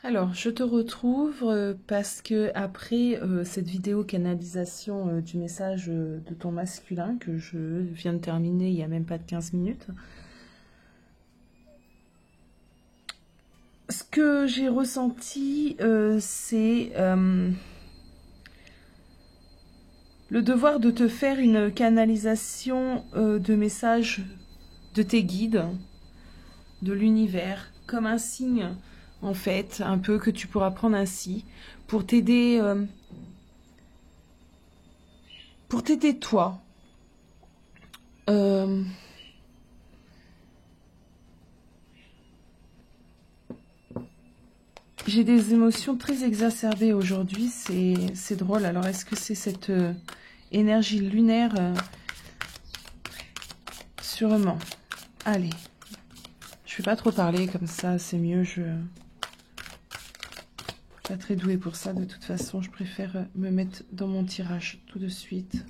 Alors, je te retrouve parce que après cette vidéo canalisation du message de ton masculin que je viens de terminer il n'y a même pas de 15 minutes, ce que j'ai ressenti, c'est le devoir de te faire une canalisation de messages de tes guides, de l'univers, comme un signe, en fait, un peu que tu pourras prendre ainsi, pour t'aider toi. Euh, J'ai des émotions très exacerbées aujourd'hui, c'est drôle. Alors, est-ce que c'est cette énergie lunaire sûrement. Allez, je vais pas trop parler comme ça, c'est mieux, je suis pas très douée pour ça. De toute façon, je préfère me mettre dans mon tirage tout de suite.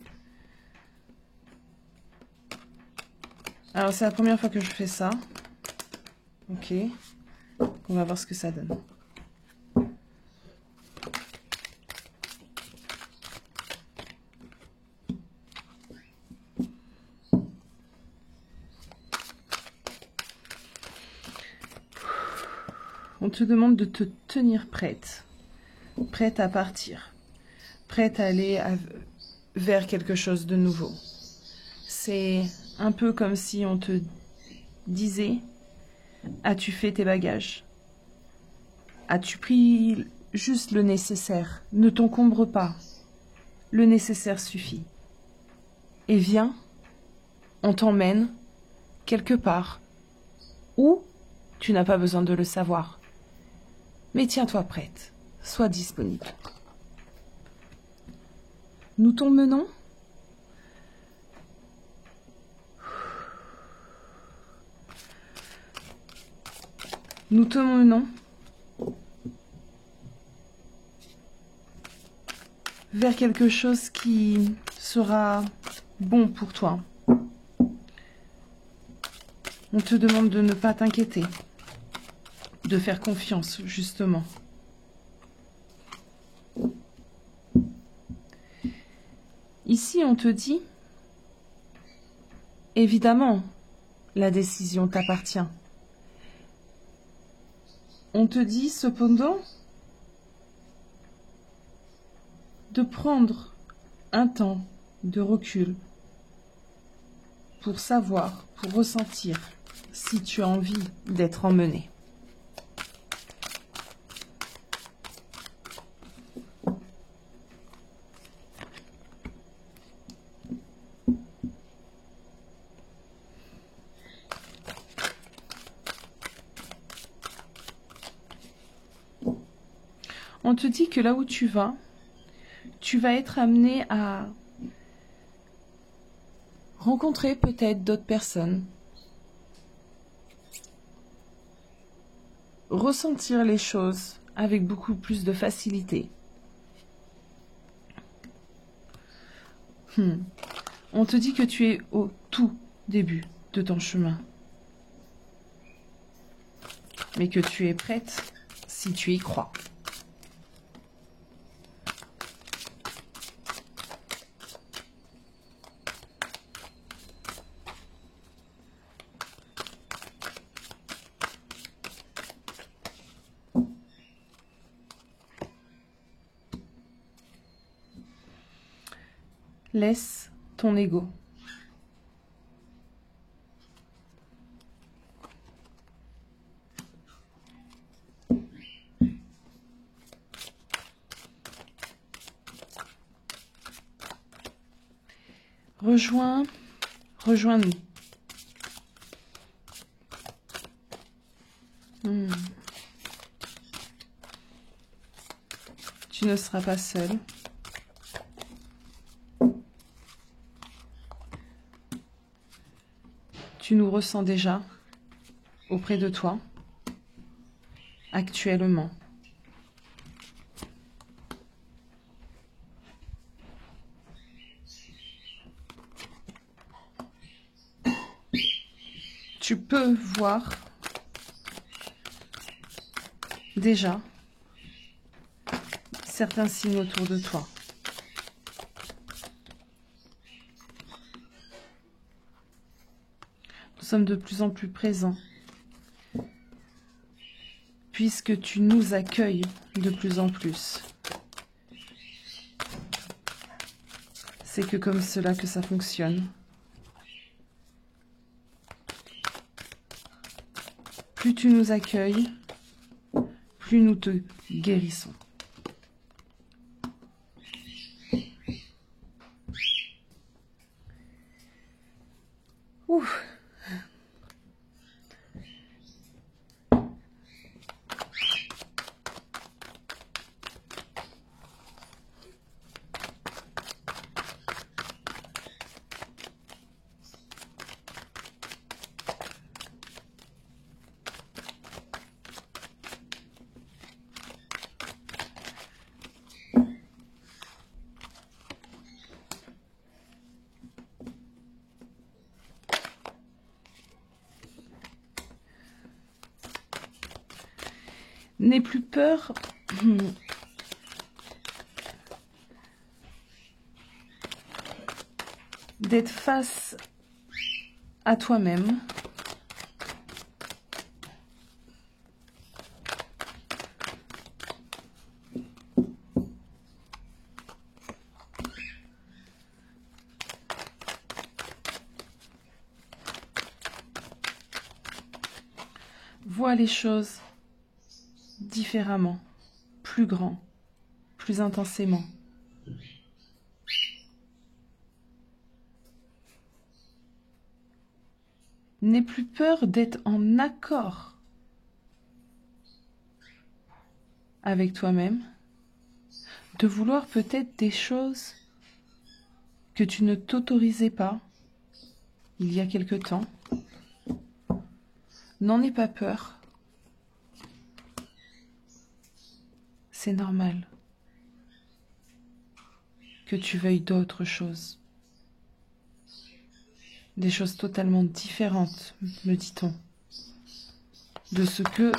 Alors, c'est la première fois que je fais ça. Ok, on va voir ce que ça donne. On te demande de te tenir prête, prête à partir, prête à aller vers quelque chose de nouveau. C'est un peu comme si on te disait, as-tu fait tes bagages? As-tu pris juste le nécessaire? Ne t'encombre pas, le nécessaire suffit. Et viens, on t'emmène quelque part où tu n'as pas besoin de le savoir. Mais tiens-toi prête, sois disponible. Nous t'emmenons. Nous t'emmenons vers quelque chose qui sera bon pour toi. On te demande de ne pas t'inquiéter, de faire confiance, justement. Ici, on te dit, évidemment, la décision t'appartient. On te dit, cependant, de prendre un temps de recul pour savoir, pour ressentir si tu as envie d'être emmené. On te dit que là où tu vas être amené à rencontrer peut-être d'autres personnes, ressentir les choses avec beaucoup plus de facilité. On te dit que tu es au tout début de ton chemin, mais que tu es prête si tu y crois. Laisse ton ego. Rejoins-nous. Tu ne seras pas seul. Tu nous ressens déjà auprès de toi, actuellement. Tu peux voir déjà certains signes autour de toi. Nous sommes de plus en plus présents, puisque tu nous accueilles de plus en plus. C'est que comme cela que ça fonctionne. Plus tu nous accueilles, plus nous te guérissons. Ouf. N'aie plus peur d'être face à toi-même. Vois les choses différemment, plus grand, plus intensément. N'aie plus peur d'être en accord avec toi-même, de vouloir peut-être des choses que tu ne t'autorisais pas il y a quelque temps. N'en aie pas peur. C'est normal que tu veuilles d'autres choses. Des choses totalement différentes, me dit-on, de ce que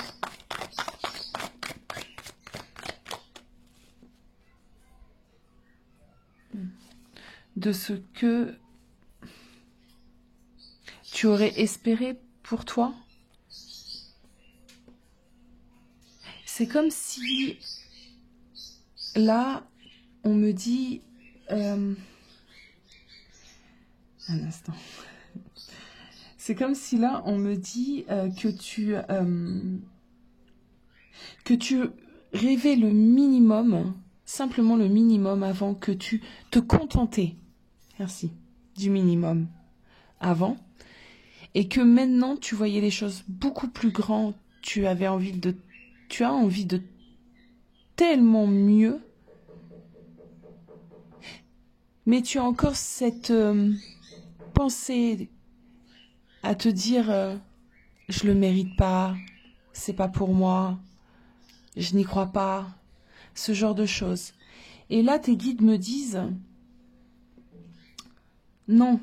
tu aurais espéré pour toi. C'est comme si là, on me dit... un instant. C'est comme si là, on me dit que tu rêvais le minimum, simplement le minimum avant, que tu te contentais, merci, du minimum avant, et que maintenant tu voyais les choses beaucoup plus grandes, tu as envie de tellement mieux, mais tu as encore cette pensée à te dire je le mérite pas, c'est pas pour moi, je n'y crois pas, ce genre de choses. Et là, tes guides me disent non,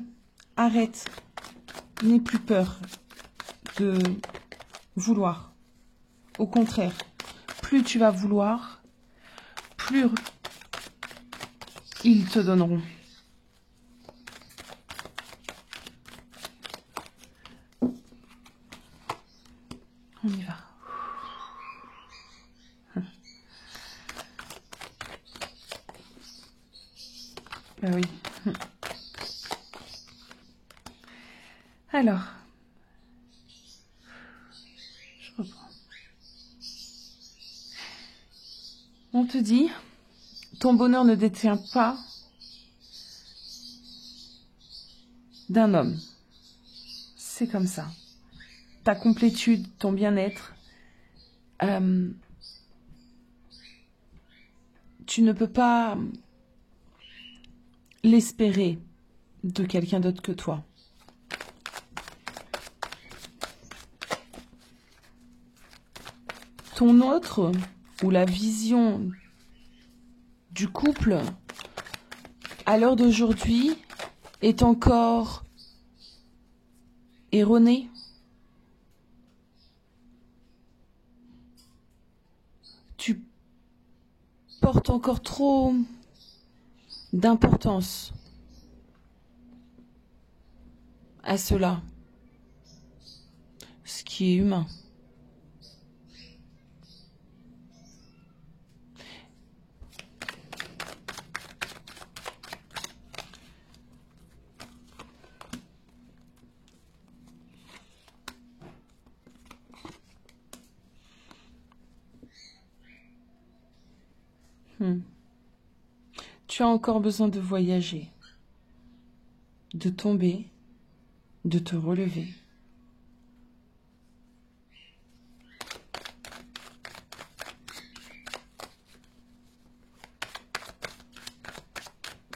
arrête, n'aie plus peur de vouloir. Au contraire, plus tu vas vouloir, plus ils te donneront. On y va. Ben oui. Alors, je reprends. On te dit, ton bonheur ne détient pas d'un homme. C'est comme ça. Ta complétude, ton bien-être, tu ne peux pas l'espérer de quelqu'un d'autre que toi. Ton autre, ou la vision du couple, à l'heure d'aujourd'hui, est encore erronée. portent encore trop d'importance à cela, ce qui est humain. Tu as encore besoin de voyager, de tomber, de te relever.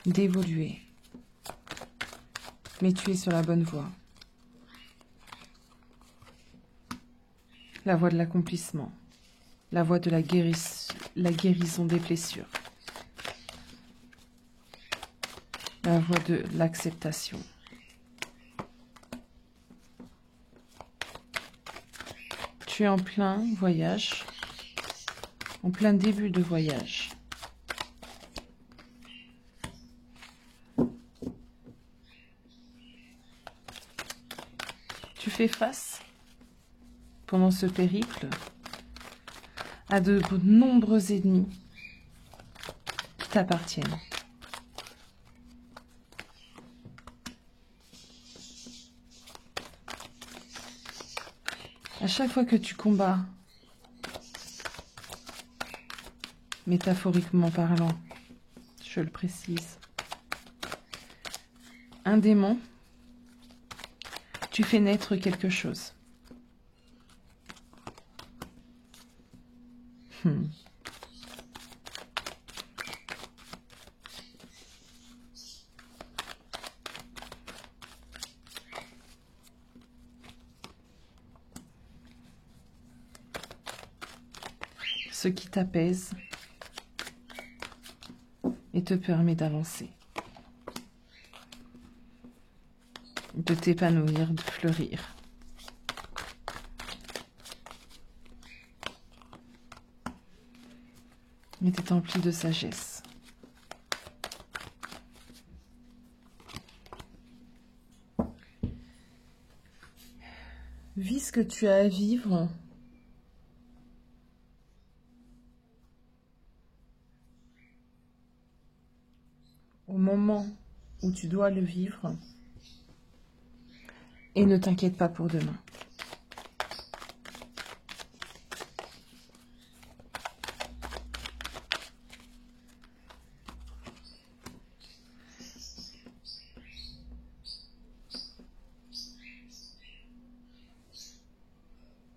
D'évoluer. Mais tu es sur la bonne voie. La voie de l'accomplissement. La voie de la guérison des blessures. La voie de l'acceptation. Tu es en plein voyage, en plein début de voyage. Tu fais face, pendant ce périple, à de nombreux ennemis qui t'appartiennent. À chaque fois que tu combats, métaphoriquement parlant, je le précise, un démon, tu fais naître quelque chose. Ce qui t'apaise et te permet d'avancer, de t'épanouir, de fleurir. Et t'es empli de sagesse. Vis ce que tu as à vivre. Au moment où tu dois le vivre, et ne t'inquiète pas pour demain.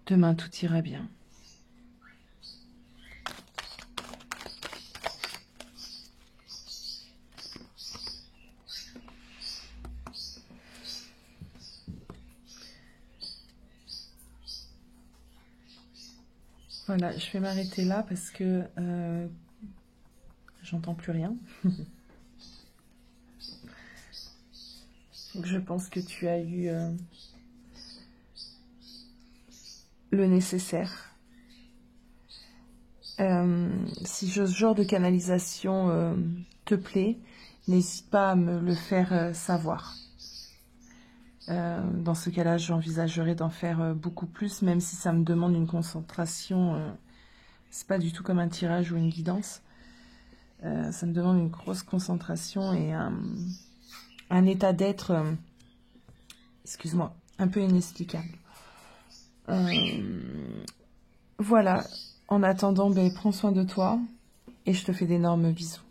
Demain, tout ira bien. Voilà, je vais m'arrêter là parce que j'entends plus rien. Donc je pense que tu as eu le nécessaire. Si ce genre de canalisation te plaît, n'hésite pas à me le faire savoir. Dans ce cas-là, j'envisagerais d'en faire beaucoup plus, même si ça me demande une concentration. C'est pas du tout comme un tirage ou une guidance. Ça me demande une grosse concentration et un état d'être, excuse-moi, un peu inexplicable. Voilà. En attendant, prends soin de toi et je te fais d'énormes bisous.